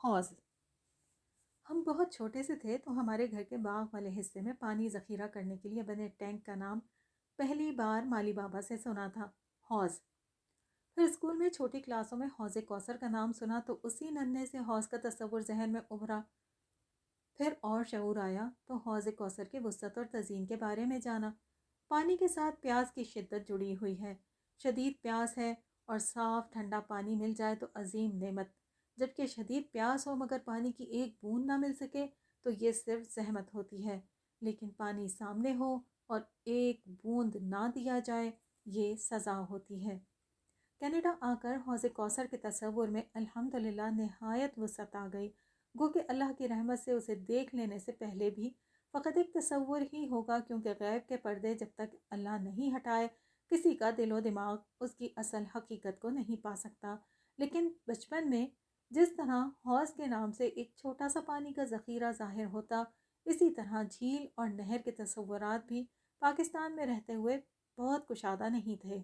حوض۔ ہم بہت چھوٹے سے تھے تو ہمارے گھر کے باغ والے حصے میں پانی ذخیرہ کرنے کے لیے بنے ٹینک کا نام پہلی بار مالی بابا سے سنا تھا، حوض۔ پھر اسکول میں چھوٹی کلاسوں میں حوض کوثر کا نام سنا تو اسی ننھے سے حوض کا تصور ذہن میں ابھرا۔ پھر اور شعور آیا تو حوض کوثر کی وسعت اور تزئین کے بارے میں جانا۔ پانی کے ساتھ پیاس کی شدت جڑی ہوئی ہے، شدید پیاس ہے اور صاف ٹھنڈا پانی مل جائے تو عظیم نعمت، جبکہ شدید پیاس ہو مگر پانی کی ایک بوند نہ مل سکے تو یہ صرف زحمت ہوتی ہے، لیکن پانی سامنے ہو اور ایک بوند نہ دیا جائے یہ سزا ہوتی ہے۔ کینیڈا آ کر حوض کوثر کے تصور میں الحمدللہ نہایت وسعت آ گئی، گو کہ اللہ کی رحمت سے اسے دیکھ لینے سے پہلے بھی فقط ایک تصور ہی ہوگا، کیونکہ غیب کے پردے جب تک اللہ نہیں ہٹائے کسی کا دل و دماغ اس کی اصل حقیقت کو نہیں پا سکتا۔ لیکن بچپن میں جس طرح حوض کے نام سے ایک چھوٹا سا پانی کا ذخیرہ ظاہر ہوتا، اسی طرح جھیل اور نہر کے تصورات بھی پاکستان میں رہتے ہوئے بہت کشادہ نہیں تھے۔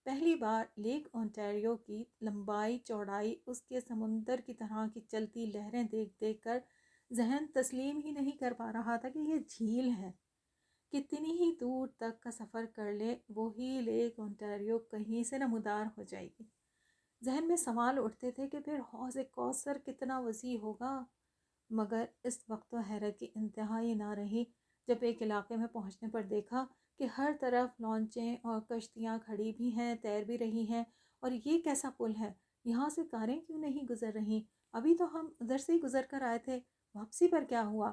پہلی بار لیک اونٹیریو کی لمبائی چوڑائی، اس کے سمندر کی طرح کی چلتی لہریں دیکھ دیکھ کر ذہن تسلیم ہی نہیں کر پا رہا تھا کہ یہ جھیل ہے۔ کتنی ہی دور تک کا سفر کر لے وہی لیک اونٹیریو کہیں سے نمودار ہو جائے گی۔ ذہن میں سوال اٹھتے تھے کہ پھر حوض کوثر کتنا وسیع ہوگا، مگر اس وقت تو حیرت کی انتہا ہی نہ رہی جب ایک علاقے میں پہنچنے پر دیکھا کہ ہر طرف لانچیں اور کشتیاں کھڑی بھی ہیں، تیر بھی رہی ہیں، اور یہ کیسا پل ہے، یہاں سے کاریں کیوں نہیں گزر رہی؟ ابھی تو ہم ادھر سے ہی گزر کر آئے تھے، واپسی پر کیا ہوا؟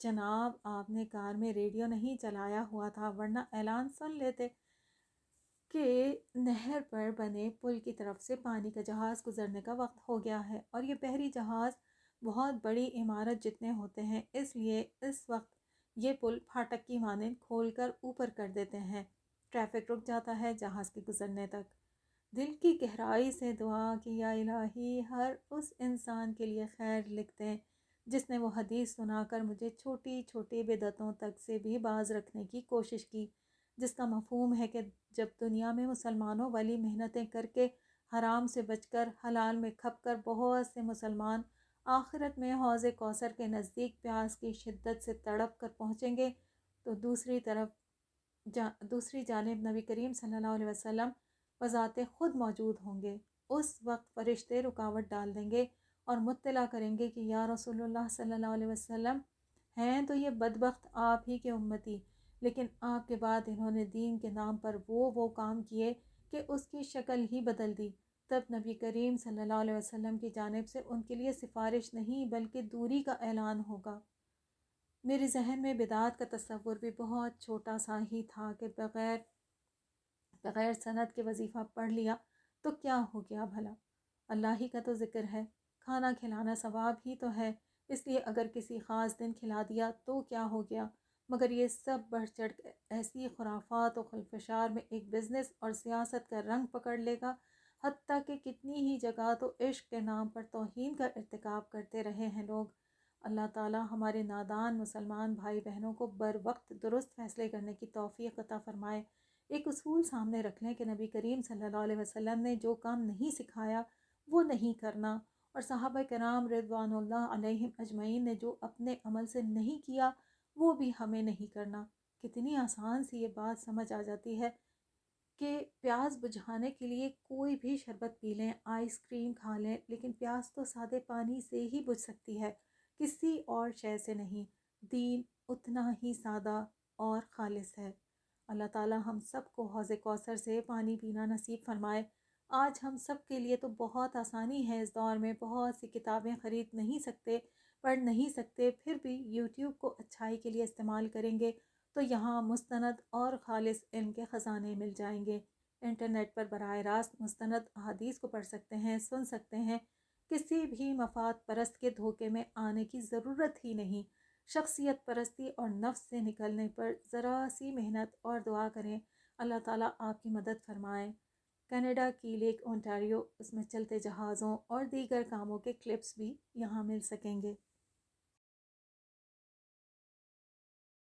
جناب، آپ نے کار میں ریڈیو نہیں چلایا ہوا تھا، ورنہ اعلان سن لیتے کہ نہر پر بنے پل کی طرف سے پانی کا جہاز گزرنے کا وقت ہو گیا ہے، اور یہ بحری جہاز بہت بڑی عمارت جتنے ہوتے ہیں، اس لیے اس وقت یہ پل پھاٹک کی مانند کھول کر اوپر کر دیتے ہیں، ٹریفک رک جاتا ہے جہاز کے گزرنے تک۔ دل کی گہرائی سے دعا کہ یا الہی ہر اس انسان کے لیے خیر لکھ دیں جس نے وہ حدیث سنا کر مجھے چھوٹی چھوٹی بدعتوں تک سے بھی باز رکھنے کی کوشش کی، جس کا مفہوم ہے کہ جب دنیا میں مسلمانوں والی محنتیں کر کے حرام سے بچ کر حلال میں کھپ کر بہت سے مسلمان آخرت میں حوض کوثر کے نزدیک پیاس کی شدت سے تڑپ کر پہنچیں گے، تو دوسری جانب نبی کریم صلی اللہ علیہ وسلم بذات خود موجود ہوں گے۔ اس وقت فرشتے رکاوٹ ڈال دیں گے اور مطلع کریں گے کہ یا رسول اللہ صلی اللہ علیہ وسلم، ہیں تو یہ بدبخت آپ ہی کے امتی، لیکن آپ کے بعد انہوں نے دین کے نام پر وہ کام کیے کہ اس کی شکل ہی بدل دی۔ تب نبی کریم صلی اللہ علیہ وسلم کی جانب سے ان کے لیے سفارش نہیں بلکہ دوری کا اعلان ہوگا۔ میرے ذہن میں بدعت کا تصور بھی بہت چھوٹا سا ہی تھا کہ بغیر سند کے وظیفہ پڑھ لیا تو کیا ہو گیا بھلا؟ اللہ ہی کا تو ذکر ہے، کھانا کھلانا ثواب ہی تو ہے، اس لیے اگر کسی خاص دن کھلا دیا تو کیا ہو گیا؟ مگر یہ سب بڑھ چڑھ کر ایسی خرافات و خلفشار میں ایک بزنس اور سیاست کا رنگ پکڑ لے گا، حتیٰ کہ کتنی ہی جگہ تو عشق کے نام پر توہین کا ارتکاب کرتے رہے ہیں لوگ۔ اللہ تعالی ہمارے نادان مسلمان بھائی بہنوں کو بر وقت درست فیصلے کرنے کی توفیق عطا فرمائے۔ ایک اصول سامنے رکھ لیں کہ نبی کریم صلی اللہ علیہ وسلم نے جو کام نہیں سکھایا وہ نہیں کرنا، اور صحابہ کرام رضوان اللہ علیہم اجمعین نے جو اپنے عمل سے نہیں کیا وہ بھی ہمیں نہیں کرنا۔ کتنی آسان سی یہ بات سمجھ آ جاتی ہے کہ پیاس بجھانے کے لیے کوئی بھی شربت پی لیں، آئس کریم کھا لیں، لیکن پیاس تو سادے پانی سے ہی بجھ سکتی ہے، کسی اور شے سے نہیں۔ دین اتنا ہی سادہ اور خالص ہے۔ اللہ تعالی ہم سب کو حوض کوثر سے پانی پینا نصیب فرمائے۔ آج ہم سب کے لیے تو بہت آسانی ہے، اس دور میں بہت سی کتابیں خرید نہیں سکتے، پڑھ نہیں سکتے، پھر بھی یوٹیوب کو اچھائی کے لیے استعمال کریں گے تو یہاں مستند اور خالص علم کے خزانے مل جائیں گے۔ انٹرنیٹ پر براہ راست مستند احادیث کو پڑھ سکتے ہیں، سن سکتے ہیں، کسی بھی مفاد پرست کے دھوکے میں آنے کی ضرورت ہی نہیں۔ شخصیت پرستی اور نفس سے نکلنے پر ذرا سی محنت اور دعا کریں، اللہ تعالیٰ آپ کی مدد فرمائیں۔ کینیڈا کی لیک اونٹاریو، اس میں چلتے جہازوں اور دیگر کاموں کے کلپس بھی یہاں مل سکیں گے۔